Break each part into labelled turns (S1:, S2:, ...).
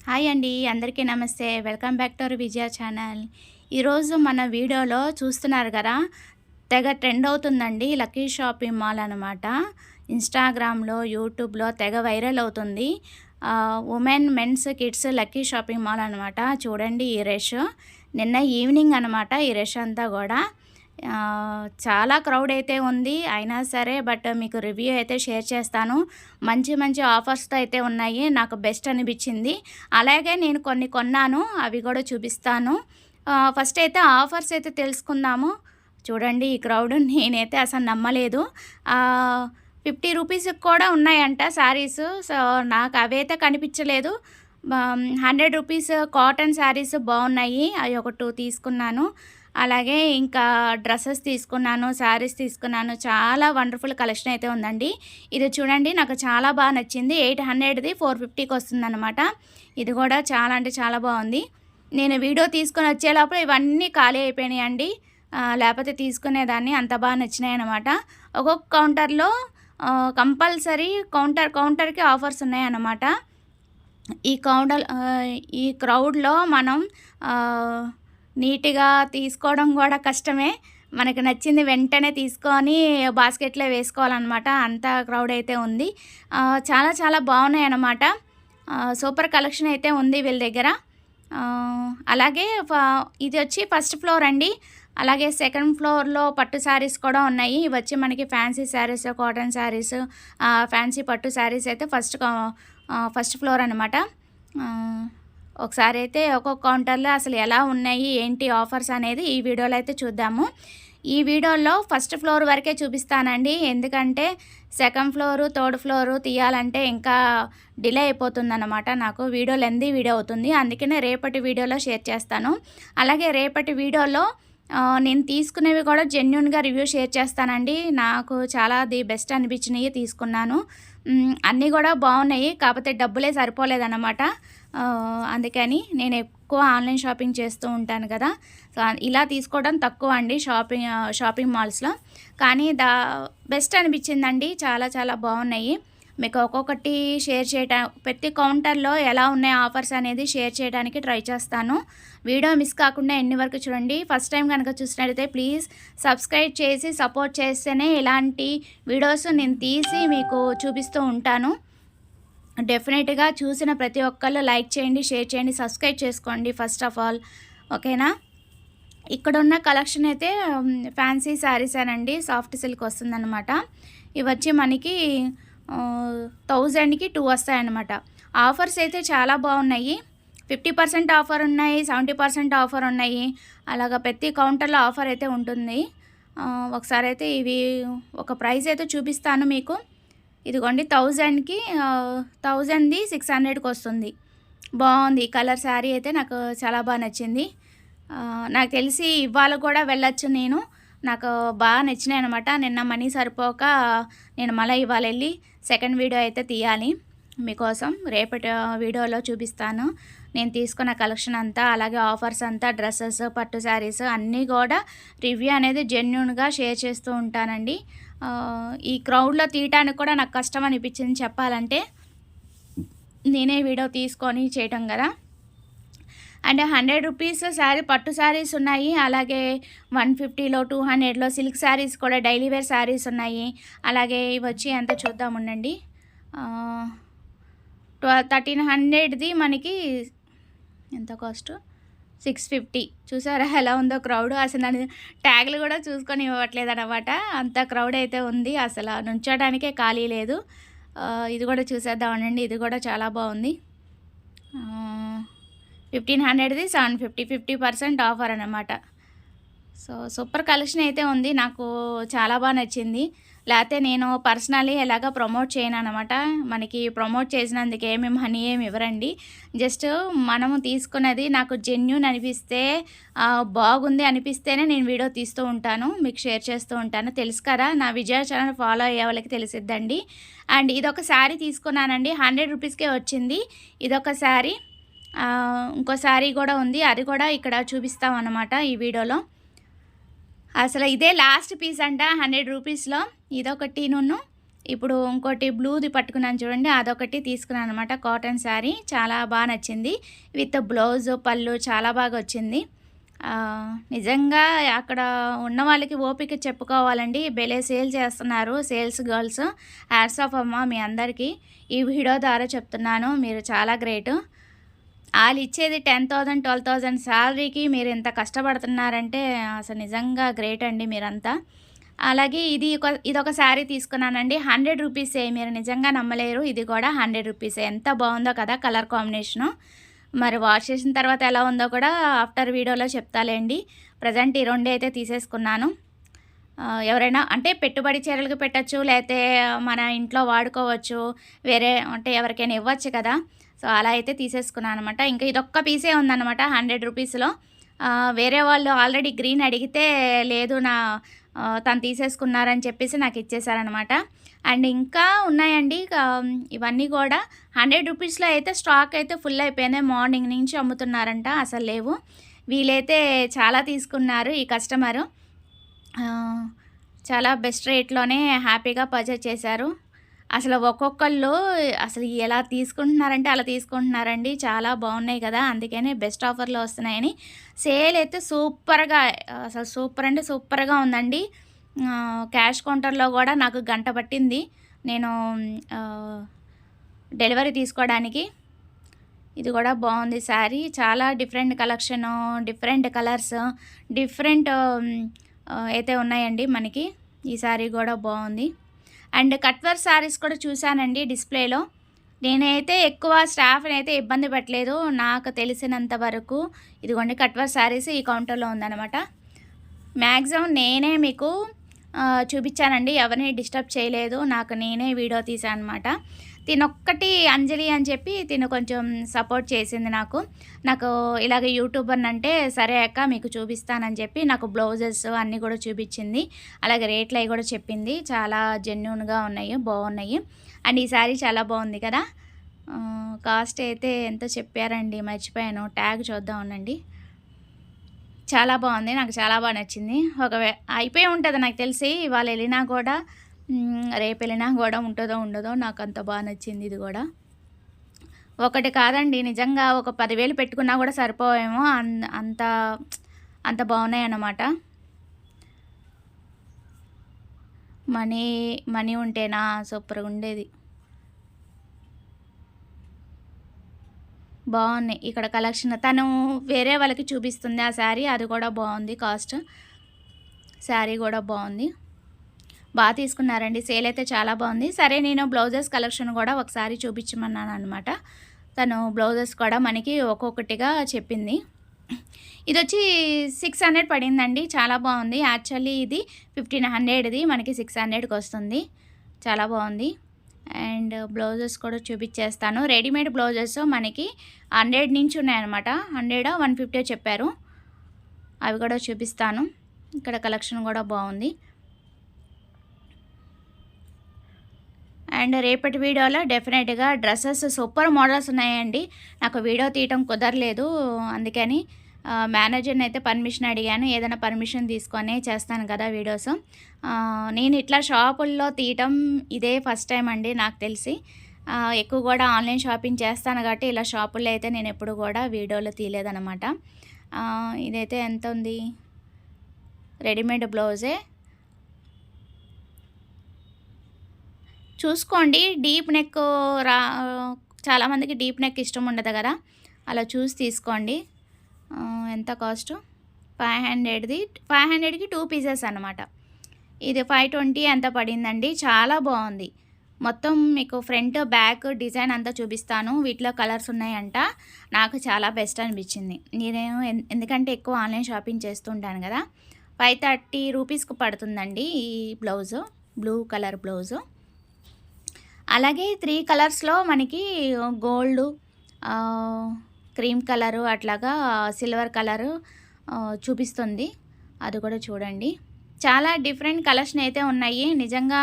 S1: Hi అండి, అందరికీ నమస్తే. Welcome back to our Vijaya channel. ఈరోజు మన వీడియోలో చూస్తున్నారు కదా, తెగ ట్రెండ్ అవుతుందండి లక్కీ షాపింగ్ మాల్ అనమాట. ఇన్స్టాగ్రామ్లో, యూట్యూబ్లో తెగ వైరల్ అవుతుంది. Women, mens, kids lucky shopping mall అనమాట. చూడండి ఈ రష్. నిన్న ఈవినింగ్ అనమాట ఈ రష్ అంతా కూడా. చాలా క్రౌడ్ అయితే ఉంది. అయినా సరే మీకు రివ్యూ అయితే షేర్ చేస్తాను. మంచి మంచి ఆఫర్స్తో అయితే ఉన్నాయి. నాకు బెస్ట్ అనిపించింది. అలాగే నేను కొన్ని కొన్నాను, అవి కూడా చూపిస్తాను. ఫస్ట్ అయితే ఆఫర్స్ అయితే తెలుసుకుందాము. చూడండి ఈ క్రౌడ్, నేనైతే అసలు నమ్మలేదు. 50 రూపీస్కి కూడా ఉన్నాయంట శారీస్. సో నాకు అవైతే కనిపించలేదు. 100 రూపీస్ కాటన్ శారీస్ బాగున్నాయి, అవి ఒక 2 తీసుకున్నాను. అలాగే ఇంకా డ్రెస్సెస్ తీసుకున్నాను, శారీస్ తీసుకున్నాను. చాలా వండర్ఫుల్ కలెక్షన్ అయితే ఉందండి. ఇది చూడండి, నాకు చాలా బాగా నచ్చింది. 800ది 450కి వస్తుందన్నమాట. ఇది కూడా చాలా అంటే చాలా బాగుంది. నేను వీడియో తీసుకొని వచ్చేలోపల ఇవన్నీ ఖాళీ అయిపోయినాయండి. లేకపోతే తీసుకునేదాన్ని, అంత బాగా నచ్చినాయి అన్నమాట. ఒక్కొక్క కౌంటర్లో కంపల్సరీ కౌంటర్కి ఆఫర్స్ ఉన్నాయన్నమాట. ఈ క్రౌడ్లో మనం నీట్గా తీసుకోవడం కూడా కష్టమే. మనకు నచ్చింది వెంటనే తీసుకొని బాస్కెట్లో వేసుకోవాలన్నమాట. అంత క్రౌడ్ అయితే ఉంది. చాలా చాలా బాగున్నాయి అన్నమాట. సూపర్ కలెక్షన్ అయితే ఉంది వీళ్ళ దగ్గర. అలాగే ఇది వచ్చి ఫస్ట్ ఫ్లోర్ అండి. అలాగే సెకండ్ ఫ్లోర్లో పట్టు శారీస్ కూడా ఉన్నాయి. ఇవి వచ్చి మనకి fancy saris, cotton saris, fancy పట్టు శారీస్ అయితే ఫస్ట్ ఫ్లోర్ అనమాట. ఒకసారి అయితే ఒక్కొక్క కౌంటర్లో అసలు ఎలా ఉన్నాయి, ఏంటి ఆఫర్స్ అనేది ఈ వీడియోలో అయితే చూద్దాము. ఈ వీడియోలో ఫస్ట్ ఫ్లోర్ వరకే చూపిస్తానండి. ఎందుకంటే సెకండ్ ఫ్లోరు, థర్డ్ ఫ్లోరు తీయాలంటే ఇంకా డిలే అయిపోతుందన్నమాట. నాకు వీడియో లెందీ వీడియో అవుతుంది. అందుకనే రేపటి వీడియోలో షేర్ చేస్తాను. అలాగే రేపటి వీడియోలో నేను తీసుకునేవి కూడా జెన్యూన్గా రివ్యూ షేర్ చేస్తానండి. నాకు చాలా ది బెస్ట్ అనిపించినవి తీసుకున్నాను. అన్నీ కూడా బాగున్నాయి, కాకపోతే డబ్బులే సరిపోలేదన్నమాట. అందుకని నేను ఎక్కువ ఆన్లైన్ షాపింగ్ చేస్తూ ఉంటాను కదా, సో ఇలా తీసుకోవడం తక్కువ అండి షాపింగ్ మాల్స్లో. కానీ బెస్ట్ అనిపించిందండి. చాలా చాలా బాగున్నాయి. మీకు ఒక్కొక్కటి షేర్ చేయడం, ప్రతి కౌంటర్లో ఎలా ఉన్నాయి ఆఫర్స్ అనేది షేర్ చేయడానికి ట్రై చేస్తాను. వీడియో మిస్ కాకుండా ఎన్ని వరకు చూడండి. ఫస్ట్ టైం కనుక చూసినట్లయితే ప్లీజ్ సబ్స్క్రైబ్ చేసి సపోర్ట్ చేస్తేనే ఇలాంటి వీడియోస్ నేను తీసి మీకు చూపిస్తూ ఉంటాను. డెఫినెట్గా చూసిన ప్రతి ఒక్కళ్ళు లైక్ చేయండి, షేర్ చేయండి, సబ్స్క్రైబ్ చేసుకోండి ఫస్ట్ ఆఫ్ ఆల్, ఓకేనా. ఇక్కడున్న కలెక్షన్ అయితే ఫ్యాన్సీ శారీస్ అనండి, సాఫ్ట్ సిల్క్ వస్తుందన్నమాట. ఇవి వచ్చి మనకి 1000కి 2 వస్తాయన్నమాట. ఆఫర్స్ అయితే చాలా బాగున్నాయి. 50% ఆఫర్ ఉన్నాయి, 70% ఆఫర్ ఉన్నాయి. అలాగా ప్రతి కౌంటర్లో ఆఫర్ అయితే ఉంటుంది. ఒకసారి అయితే ఇవి ఒక ప్రైస్ అయితే చూపిస్తాను మీకు. ఇదిగోండి 1000కి 1000ది 600కి వస్తుంది. బాగుంది కలర్ శారీ అయితే, నాకు చాలా బాగా నచ్చింది. నాకు తెలిసి ఇవాళ కూడా వెళ్ళొచ్చు నేను. నాకు బాగా నచ్చినాయి అనమాట. నిన్న మనీ సరిపోక నేను మళ్ళీ ఇవాళ వెళ్ళి సెకండ్ వీడియో అయితే తీయాలి మీకోసం. రేపటి వీడియోలో చూపిస్తాను నేను తీసుకున్న కలెక్షన్ అంతా. అలాగే ఆఫర్స్ అంతా, డ్రెస్సెస్, పట్టు శారీస్ అన్నీ కూడా రివ్యూ అనేది జెన్యూన్గా షేర్ చేస్తూ ఉంటానండి. ఈ క్రౌడ్లో తీయటానికి కూడా నాకు కష్టం అనిపించింది చెప్పాలంటే. నేనే వీడియో తీసుకొని చేయటం కదా. అండ్ 100 రూపీస్ శారీ పట్టు శారీస్ ఉన్నాయి. అలాగే 150లో, 200లో సిల్క్ శారీస్ కూడా, డైలీ వేర్ శారీస్ ఉన్నాయి. అలాగే ఇవి వచ్చి ఎంత చూద్దాం ఉండండి. 1300ది మనకి ఎంత కాస్ట్, 650. చూసారా ఎలా ఉందో క్రౌడ్. అసలు నన్ను ట్యాగ్లు కూడా చూసుకొని ఇవ్వట్లేదు అనమాట. అంత క్రౌడ్ అయితే ఉంది, అసలు నుంచోడానికే ఖాళీ లేదు. ఇది కూడా చూసేద్దాం ఉండండి. ఇది కూడా చాలా బాగుంది. 1500ది 750, 50% ఆఫర్ అన్నమాట. సో సూపర్ కలెక్షన్ అయితే ఉంది. నాకు చాలా బాగా నచ్చింది. లేకపోతే నేను పర్సనలీ ఎలాగ ప్రమోట్ చేయను అనమాట. మనకి ప్రమోట్ చేసినందుకు ఏమి మనీ ఏమి ఇవ్వరండి. జస్ట్ మనము తీసుకున్నది నాకు జెన్యూన్ అనిపిస్తే, బాగుంది అనిపిస్తేనే నేను వీడియో తీస్తూ ఉంటాను, మీకు షేర్ చేస్తూ ఉంటాను. తెలుసు కదా, నా విజయ ఛానల్ ఫాలో అయ్యే వాళ్ళకి తెలిసిద్దండి. అండ్ ఇదొక శారీ తీసుకున్నానండి, 100 రూపీస్కే వచ్చింది. ఇదొక శారీ. ఇంకో శారీ కూడా ఉంది, అది కూడా ఇక్కడ చూపిస్తాం అన్నమాట ఈ వీడియోలో. అసలు ఇదే లాస్ట్ పీస్ అంట 100 రూపీస్లో. ఇదొకటి ఇప్పుడు ఇంకోటి బ్లూది పట్టుకున్నాను చూడండి, అదొకటి తీసుకున్నాను అనమాట. కాటన్ శారీ చాలా బాగా నచ్చింది. విత్ బ్లౌజ్, పళ్ళు చాలా బాగా వచ్చింది. నిజంగా అక్కడ ఉన్న వాళ్ళకి ఓపిక చెప్పుకోవాలండి. భలే సేల్ చేస్తున్నారు సేల్స్ గర్ల్స్. హ్యాట్స్ ఆఫ్ అమ్మ మీ అందరికీ. ఈ వీడియో ద్వారా చెప్తున్నాను, మీరు చాలా గ్రేటు. వాళ్ళు ఇచ్చేది 10,000 12,000 శాలరీకి మీరు ఇంత కష్టపడుతున్నారంటే అసలు నిజంగా గ్రేట్ అండి మీరంతా. అలాగే ఇదొక శారీ తీసుకున్నానండి. 100 రూపీసే, మీరు నిజంగా నమ్మలేరు. ఇది కూడా 100 రూపీసే. ఎంత బాగుందో కదా కలర్ కాంబినేషను. మరి వాష్ చేసిన తర్వాత ఎలా ఉందో కూడా ఆఫ్టర్ వీడియోలో చెప్తాలేండి. ప్రజెంట్ ఈ రెండే అయితే తీసేసుకున్నాను. ఎవరైనా అంటే పెట్టుబడి చీరలకు పెట్టచ్చు, లేకపోతే మన ఇంట్లో వాడుకోవచ్చు, వేరే అంటే ఎవరికైనా ఇవ్వచ్చు కదా. సో అలా అయితే తీసేసుకున్నాను అనమాట. ఇంకా ఇదొక్క పీసే ఉందన్నమాట 100 రూపీస్లో. వేరే వాళ్ళు ఆల్రెడీ గ్రీన్ అడిగితే లేదు తను తీసేసుకున్నారని చెప్పేసి నాకు ఇచ్చేసారనమాట. అండ్ ఇంకా ఉన్నాయండి ఇవన్నీ కూడా 100 రూపీస్లో అయితే స్టాక్ అయితే ఫుల్ అయిపోయినాయి. మార్నింగ్ నుంచి అమ్ముతున్నారంట, అసలు లేవు. వీలైతే చాలా తీసుకున్నారు ఈ కస్టమరు. చాలా బెస్ట్ రేట్లోనే హ్యాపీగా పర్చేజ్ చేశారు. అసలు ఒక్కొక్కళ్ళు అసలు ఎలా తీసుకుంటున్నారంటే అలా తీసుకుంటున్నారండి. చాలా బాగున్నాయి కదా, అందుకనే బెస్ట్ ఆఫర్లో వస్తున్నాయని. సేల్ అయితే సూపర్గా, అసలు సూపర్ అంటే సూపర్గా ఉందండి. క్యాష్ కౌంటర్లో కూడా నాకు గంట పట్టింది నేను డెలివరీ తీసుకోవడానికి. ఇది కూడా బాగుంది శారీ. చాలా different collection, different colours, different అయితే ఉన్నాయండి మనకి. ఈ శారీ కూడా బాగుంది. అండ్ కట్వర్ శారీస్ కూడా చూశానండి డిస్ప్లేలో. నేనైతే ఎక్కువ స్టాఫ్ని అయితే ఇబ్బంది పెట్టలేదు నాకు తెలిసినంత వరకు. ఇదిగోండి కట్వర్ శారీస్ ఈ కౌంటర్లో ఉందన్నమాట. మ్యాక్సిమం నేనే మీకు చూపించానండి, ఎవరిని డిస్టర్బ్ చేయలేదు. నాకు నేనే వీడియో తీసాను అనమాట. తినొక్కటి అంజలి అని చెప్పి తిను కొంచెం సపోర్ట్ చేసింది నాకు ఇలాగ యూట్యూబర్ అంటే సరే అక్క మీకు చూపిస్తానని చెప్పి నాకు బ్లౌజెస్ అన్నీ కూడా చూపించింది. అలాగే రేట్లు అవి కూడా చెప్పింది. చాలా జెన్యూన్గా ఉన్నాయి, బాగున్నాయి. అండ్ ఈ శారీ చాలా బాగుంది కదా. కాస్ట్ అయితే ఎంతో చెప్పారండి, మర్చిపోయాను. ట్యాగ్ చూద్దాం ఉండండి. చాలా బాగుంది, నాకు చాలా బాగా నచ్చింది. అయిపోయి ఉంటుంది నాకు తెలిసి, ఇవాళ వెళ్ళినా కూడా రేపు వెళ్ళినా కూడా ఉంటుందో ఉండదో. నాకు అంత బాగా నచ్చింది. ఇది కూడా ఒకటి కాదండి, నిజంగా ఒక 10,000 పెట్టుకున్నా కూడా సరిపోవేమో, అంత అంత బాగున్నాయి అన్నమాట. మనీ ఉంటేనా సూపర్గా ఉండేది. బాగున్నాయి ఇక్కడ కలెక్షన్. తను వేరే వాళ్ళకి చూపిస్తుంది ఆ శారీ, అది కూడా బాగుంది. కాస్ట్ శారీ కూడా బాగుంది, బాగా తీసుకున్నారండి. సేల్ అయితే చాలా బాగుంది. సరే నేను బ్లౌజెస్ కలెక్షన్ కూడా ఒకసారి చూపించమన్నాను అనమాట. తను బ్లౌజెస్ కూడా మనకి ఒక్కొక్కటిగా చెప్పింది. ఇది వచ్చి 600 పడిందండి, చాలా బాగుంది. యాక్చువల్లీ ఇది 1500ది, మనకి 600కి వస్తుంది. చాలా బాగుంది. అండ్ బ్లౌజెస్ కూడా చూపించేస్తాను. రెడీమేడ్ బ్లౌజెస్ మనకి 100 నుంచి ఉన్నాయన్నమాట. 100 150 చెప్పారు, అవి కూడా చూపిస్తాను. ఇక్కడ కలెక్షన్ కూడా బాగుంది. అండ్ రేపటి వీడియోలో డెఫినెట్గా డ్రెస్సెస్ సూపర్ మోడల్స్ ఉన్నాయండి. నాకు వీడియో తీయటం కుదరలేదు, అందుకని మేనేజర్ని అయితే పర్మిషన్ అడిగాను. ఏదైనా పర్మిషన్ తీసుకొని చేస్తాను కదా వీడియోస్. నేను ఇట్లా షాపుల్లో తీయటం ఇదే ఫస్ట్ టైం అండి నాకు తెలిసి. ఎక్కువ కూడా ఆన్లైన్ షాపింగ్ చేస్తాను కాబట్టి ఇలా షాపుల్లో అయితే నేను ఎప్పుడు కూడా వీడియోలో తీయలేదన్నమాట. ఇదైతే ఎంత ఉంది, రెడీమేడ్ బ్లౌజే. చూసుకోండి, డీప్ నెక్ చాలామందికి డీప్ నెక్ ఇష్టం ఉండదు కదా, అలా చూసి తీసుకోండి. ఎంత కాస్ట్, 500ది. 500కి 2 పీసెస్ అనమాట. ఇది 520 ఎంత పడిందండి. చాలా బాగుంది. మొత్తం మీకు ఫ్రంట్ బ్యాక్ డిజైన్ అంతా చూపిస్తాను. వీటిలో కలర్స్ ఉన్నాయంట. నాకు చాలా బెస్ట్ అనిపించింది. నేను ఎందుకంటే ఎక్కువ ఆన్లైన్ షాపింగ్ చేస్తుంటాను కదా. 530 రూపీస్కి పడుతుందండి ఈ బ్లౌజు, బ్లూ కలర్ బ్లౌజు. అలాగే 3 కలర్స్లో మనకి గోల్డ్, క్రీమ్ కలరు, అట్లాగా సిల్వర్ కలరు చూపిస్తుంది. అది కూడా చూడండి. చాలా డిఫరెంట్ కలెక్షన్ అయితే ఉన్నాయి. నిజంగా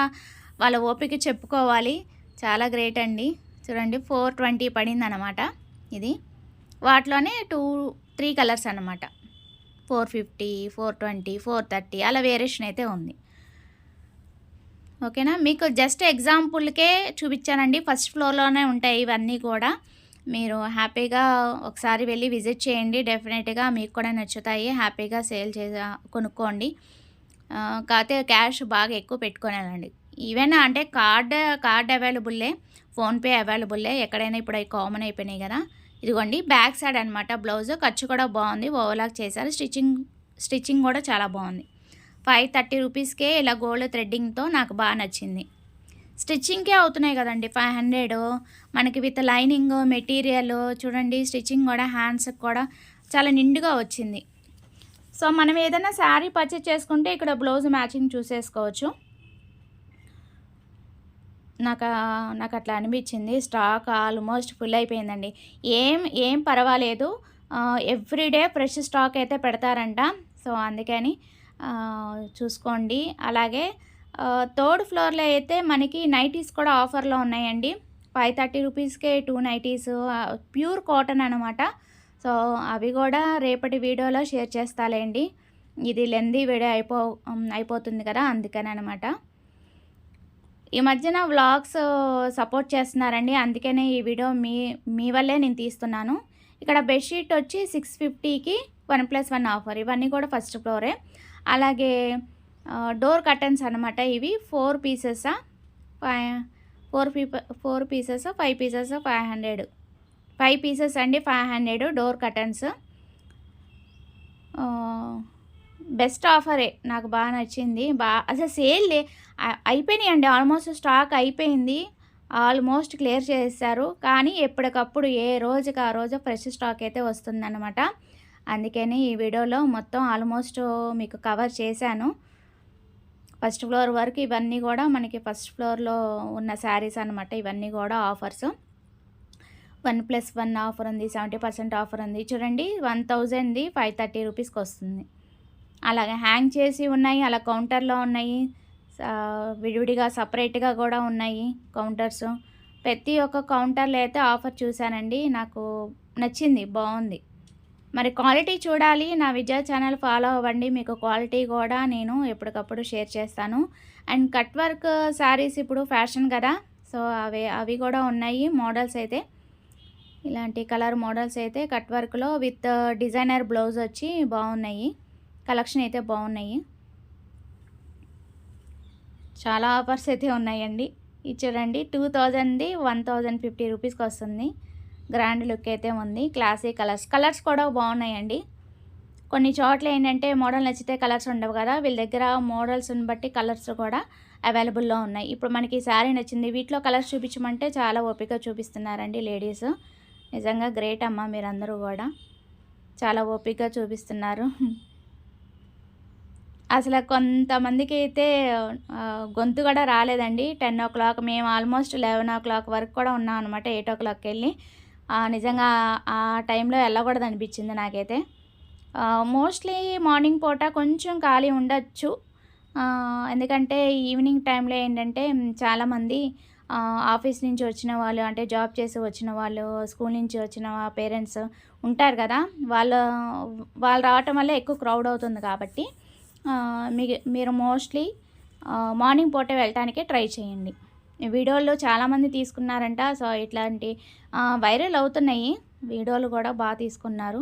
S1: వాళ్ళ ఓపిక చెప్పుకోవాలి, చాలా గ్రేట్ అండి. చూడండి 420 పడింది అనమాట. ఇది వాటిలోనే 3 కలర్స్ అనమాట. 450, 420, 430 అలా వేరియేషన్ అయితే ఉంది. ఓకేనా. మీకు జస్ట్ ఎగ్జాంపుల్కే చూపించానండి. ఫస్ట్ ఫ్లోర్లోనే ఉంటాయి ఇవన్నీ కూడా. మీరు హ్యాపీగా ఒకసారి వెళ్ళి విజిట్ చేయండి. డెఫినెట్గా మీకు కూడా నచ్చుతాయి. హ్యాపీగా సేల్ కొనుక్కోండి. కాకపోతే క్యాష్ బాగా ఎక్కువ పెట్టుకోనాలండి. ఈవెన్ అంటే కార్డ్ అవైలబుల్లే, ఫోన్పే అవైలబుల్లే ఎక్కడైనా. ఇప్పుడు అవి కామన్ అయిపోయినాయి కదా. ఇదిగోండి బ్యాక్ సైడ్ అనమాట బ్లౌజ్. ఖర్చు కూడా బాగుంది, ఓవర్లాక్ చేశారు. స్టిచ్చింగ్ కూడా చాలా బాగుంది. 530 రూపీస్కే ఇలా గోల్డ్ థ్రెడ్డింగ్తో నాకు బాగా నచ్చింది. స్టిచ్చింగ్కే అవుతున్నాయి కదండి 500. మనకి విత్ లైనింగ్ మెటీరియల్ చూడండి. స్టిచ్చింగ్ కూడా హ్యాండ్స్కి కూడా చాలా నిండుగా వచ్చింది. సో మనం ఏదైనా శారీ పర్చేస్ చేసుకుంటే ఇక్కడ బ్లౌజ్ మ్యాచింగ్ చూసేసుకోవచ్చు. నాకు అట్లా అనిపించింది. స్టాక్ ఆల్మోస్ట్ ఫుల్ అయిపోయిందండి. ఏం పర్వాలేదు, ఎవ్రీడే ఫ్రెష్ స్టాక్ అయితే పెడతారంట. సో అందుకని చూసుకోండి. అలాగే థర్డ్ ఫ్లోర్లో అయితే మనకి నైటీస్ కూడా ఆఫర్లో ఉన్నాయండి. 530 రూపీస్కే 2 నైటీస్, ప్యూర్ కాటన్ అనమాట. సో అవి కూడా రేపటి వీడియోలో షేర్ చేస్తాలేండి. ఇది లెందీ వీడియో అయిపోతుంది కదా, అందుకని అనమాట. ఈ మధ్యన వ్లాగ్స్ సపోర్ట్ చేస్తున్నారండి, అందుకనే ఈ వీడియో మీ వల్లే నేను తీస్తున్నాను. ఇక్కడ బెడ్షీట్ వచ్చి 650కి 1+1 ఆఫర్. ఇవన్నీ కూడా ఫస్ట్ ఫ్లోరే. అలాగే డోర్ కర్టన్స్ అనమాట. ఇవి 4 పీసెసా 4 పీసెస్ 5 పీసెస్ 500. 5 పీసెస్ అండి 500 డోర్ కర్టన్స్. బెస్ట్ ఆఫరే, నాకు బాగా నచ్చింది. అసలు సేల్ అయిపోయినాయండి, ఆల్మోస్ట్ స్టాక్ అయిపోయింది. ఆల్మోస్ట్ క్లియర్ చేశారు. కానీ ఎప్పటికప్పుడు ఏ రోజుకి ఆ రోజు ఫ్రెష్ స్టాక్ అయితే వస్తుందన్నమాట. అందుకని ఈ వీడియోలో మొత్తం ఆల్మోస్ట్ మీకు కవర్ చేశాను. ఫస్ట్ ఫ్లోర్ వరకు ఇవన్నీ కూడా మనకి ఫస్ట్ ఫ్లోర్లో ఉన్న శారీస్ అనమాట. ఇవన్నీ కూడా ఆఫర్స్. 1+1 ఆఫర్ ఉంది, 70% ఆఫర్ ఉంది. చూడండి 1000ది 530 రూపీస్కి వస్తుంది. అలాగే హ్యాంగ్ చేసి ఉన్నాయి, అలా కౌంటర్లో ఉన్నాయి, విడివిడిగా సపరేట్గా కూడా ఉన్నాయి కౌంటర్స్. ప్రతి ఒక్క కౌంటర్లో అయితే ఆఫర్ చూశానండి, నాకు నచ్చింది, బాగుంది. మరి క్వాలిటీ చూడాలి, నా విజయ ఛానల్ ఫాలో అవ్వండి. మీకు క్వాలిటీ కూడా నేను ఎప్పటికప్పుడు షేర్ చేస్తాను. అండ్ కట్ వర్క్ శారీస్ ఇప్పుడు ఫ్యాషన్ కదా, సో అవి కూడా ఉన్నాయి మోడల్స్ అయితే. ఇలాంటి కలర్ మోడల్స్ అయితే కట్ వర్క్లో విత్ డిజైనర్ బ్లౌజ్ వచ్చి బాగున్నాయి. కలెక్షన్ అయితే బాగున్నాయి. చాలా ఆఫర్స్ అయితే ఉన్నాయండి. ఇది చూడండి 2000ది 1050 రూపీస్కి వస్తుంది. గ్రాండ్ లుక్ అయితే ఉంది. క్లాసీ కలర్స్ కూడా బాగున్నాయండి. కొన్ని చోట్ల ఏంటంటే మోడల్ నచ్చితే కలర్స్ ఉండవు కదా, వీళ్ళ దగ్గర మోడల్స్ని బట్టి కలర్స్ కూడా అవైలబుల్లో ఉన్నాయి. ఇప్పుడు మనకి శారీ నచ్చింది, వీటిలో కలర్స్ చూపించమంటే చాలా ఓపిక చూపిస్తున్నారండి లేడీస్. నిజంగా గ్రేట్ అమ్మ, మీరందరూ కూడా చాలా ఓపికగా చూపిస్తున్నారు. అసలు కొంతమందికి అయితే గొంతు కూడా రాలేదండి. 10 o'clock, మేము ఆల్మోస్ట్ 11 o'clock వరకు కూడా ఉన్నాం అనమాట. 8 o'clockకి వెళ్ళి నిజంగా ఆ టైంలో వెళ్ళకూడదు అనిపించింది నాకైతే. మోస్ట్లీ మార్నింగ్ పూట కొంచెం ఖాళీ ఉండొచ్చు, ఎందుకంటే ఈవినింగ్ టైంలో ఏంటంటే చాలామంది ఆఫీస్ నుంచి వచ్చిన వాళ్ళు, అంటే జాబ్ చేసి వచ్చిన వాళ్ళు, స్కూల్ నుంచి వచ్చిన పేరెంట్స్ ఉంటారు కదా, వాళ్ళు రావటం వల్ల ఎక్కువ క్రౌడ్ అవుతుంది. కాబట్టి మీరు మోస్ట్లీ మార్నింగ్ పూట వెళ్ళటానికే ట్రై చేయండి. వీడియోలు చాలామంది తీసుకున్నారంట. సో ఇట్లాంటి వైరల్ అవుతున్నాయి వీడియోలు కూడా, బాగా తీసుకున్నారు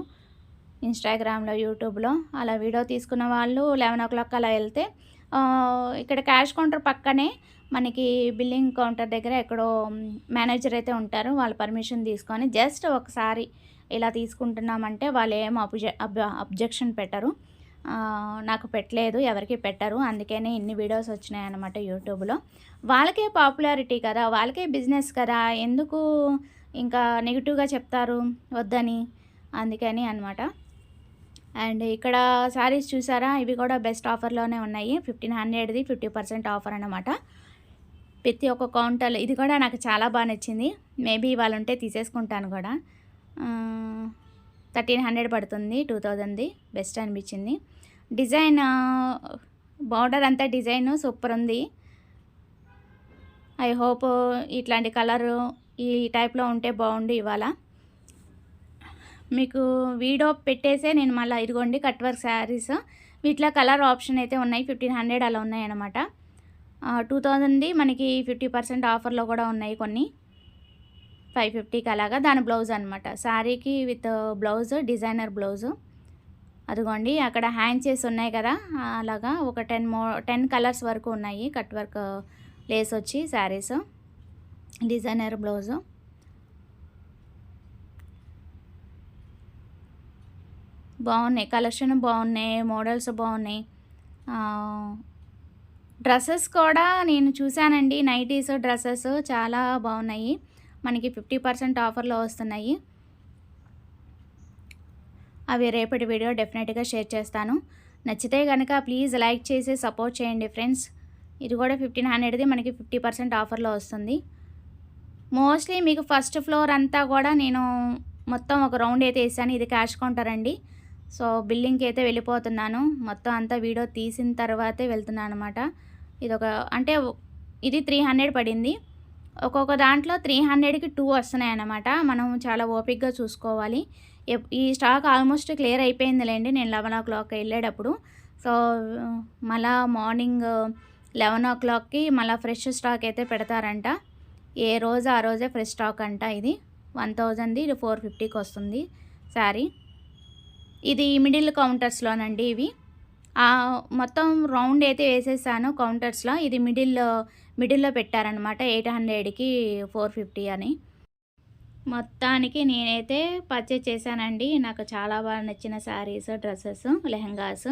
S1: ఇన్స్టాగ్రామ్లో, యూట్యూబ్లో. అలా వీడియో తీసుకున్న వాళ్ళు 11 o'clock అలా వెళ్తే ఇక్కడ క్యాష్ కౌంటర్ పక్కనే మనకి బిల్లింగ్ కౌంటర్ దగ్గర ఎక్కడో మేనేజర్ అయితే ఉంటారు. వాళ్ళ పర్మిషన్ తీసుకొని జస్ట్ ఒకసారి ఇలా తీసుకుంటున్నామంటే వాళ్ళు ఏం అబ్జెక్షన్ పెట్టరు. నాకు పెట్టలేదు, ఎవరికి పెట్టరు. అందుకనే ఇన్ని వీడియోస్ వచ్చినాయి అన్నమాట యూట్యూబ్లో. వాళ్ళకే పాపులారిటీ కదా, వాళ్ళకే బిజినెస్ కదా, ఎందుకు ఇంకా నెగిటివ్గా చెప్తారు వద్దని, అందుకని అనమాట. అండ్ ఇక్కడ శారీస్ చూసారా, ఇవి కూడా బెస్ట్ ఆఫర్లోనే ఉన్నాయి. 1500ది 50% ఆఫర్ అన్నమాట. ప్రతి ఒక్క కౌంటర్లో ఇది కూడా నాకు చాలా బాగా నచ్చింది. మేబీ వాళ్ళు ఉంటే తీసేసుకుంటాను కూడా. 1300 పడుతుంది, 2000ది బెస్ట్ అనిపించింది. డిజైన్ బార్డర్ అంతా డిజైన్ సూపర్ ఉంది. ఐ హోప్ ఇట్లాంటి కలరు ఈ టైప్లో ఉంటే బాగుండు. ఇవాళ మీకు వీడియో పెట్టేసే నేను మళ్ళీ ఇదిగోండి కట్ వర్క్ శారీస్, వీటిలో కలర్ ఆప్షన్ అయితే ఉన్నాయి. 1500 అలా ఉన్నాయి అన్నమాట. 2000ది మనకి 50% ఆఫర్లో కూడా ఉన్నాయి కొన్ని 550కి అలాగా. దాని బ్లౌజ్ అనమాట, శారీకి విత్ బ్లౌజ్, డిజైనర్ బ్లౌజు. అదిగోండి అక్కడ హ్యాంగ్ చేసి ఉన్నాయి కదా, అలాగా ఒక 10 కలర్స్ వరకు ఉన్నాయి. కట్ వర్క్ లేస్ వచ్చి శారీస్, డిజైనర్ బ్లౌజు. బాగున్నాయి, కలెక్షన్ బాగున్నాయి, మోడల్స్ బాగున్నాయి. డ్రెస్సెస్ కూడా నేను చూశానండి, నైటీస్ డ్రెస్సెస్ చాలా బాగున్నాయి. మనకి 50% ఆఫర్లో వస్తున్నాయి. అవి రేపటి వీడియో డెఫినెట్గా షేర్ చేస్తాను. నచ్చితే కనుక ప్లీజ్ లైక్ చేసి సపోర్ట్ చేయండి ఫ్రెండ్స్. ఇది కూడా 1500ది మనకి 50% ఆఫర్లో వస్తుంది. మోస్ట్లీ మీకు ఫస్ట్ ఫ్లోర్ అంతా కూడా నేను మొత్తం ఒక రౌండ్ అయితే వేసాను. ఇది క్యాష్ కౌంటర్ అండి. సో బిల్లింగ్కి అయితే వెళ్ళిపోతున్నాను. మొత్తం అంతా వీడియో తీసిన తర్వాతే వెళ్తున్నాను అనమాట. అంటే ఇది 300 పడింది. ఒక్కొక్క దాంట్లో 300కి 2 వస్తున్నాయి అన్నమాట. మనం చాలా ఓపిక్గా చూసుకోవాలి. ఈ స్టాక్ ఆల్మోస్ట్ క్లియర్ అయిపోయిందిలేండి నేను 11 o'clock వెళ్ళేటప్పుడు. సో మళ్ళీ మార్నింగ్ 11 o'clockకి మళ్ళీ ఫ్రెష్ స్టాక్ అయితే పెడతారంట. ఏ రోజు ఆ రోజే ఫ్రెష్ స్టాక్ అంట. ఇది 1000ది, ఇది 450కి వస్తుంది శారీ. ఇది మిడిల్ కౌంటర్స్లోనండి ఇవి. మొత్తం రౌండ్ అయితే వేసేసాను కౌంటర్స్లో. ఇది మిడిల్లో పెట్టారనమాట. 800కి 450 అని. మొత్తానికి నేనైతే పర్చేజ్ చేశానండి. నాకు చాలా బాగా నచ్చిన శారీస్, డ్రెస్సెస్, లెహంగాస్.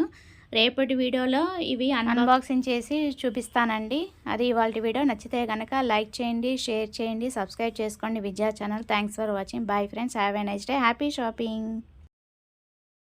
S1: రేపటి వీడియోలో ఇవి అన్బాక్సింగ్ చేసి చూపిస్తానండి. అది ఇవాళ వీడియో. నచ్చితే కనుక లైక్ చేయండి, షేర్ చేయండి, సబ్స్క్రైబ్ చేసుకోండి Vidya channel. Thanks for watching. Bye friends, have a nice day, happy shopping.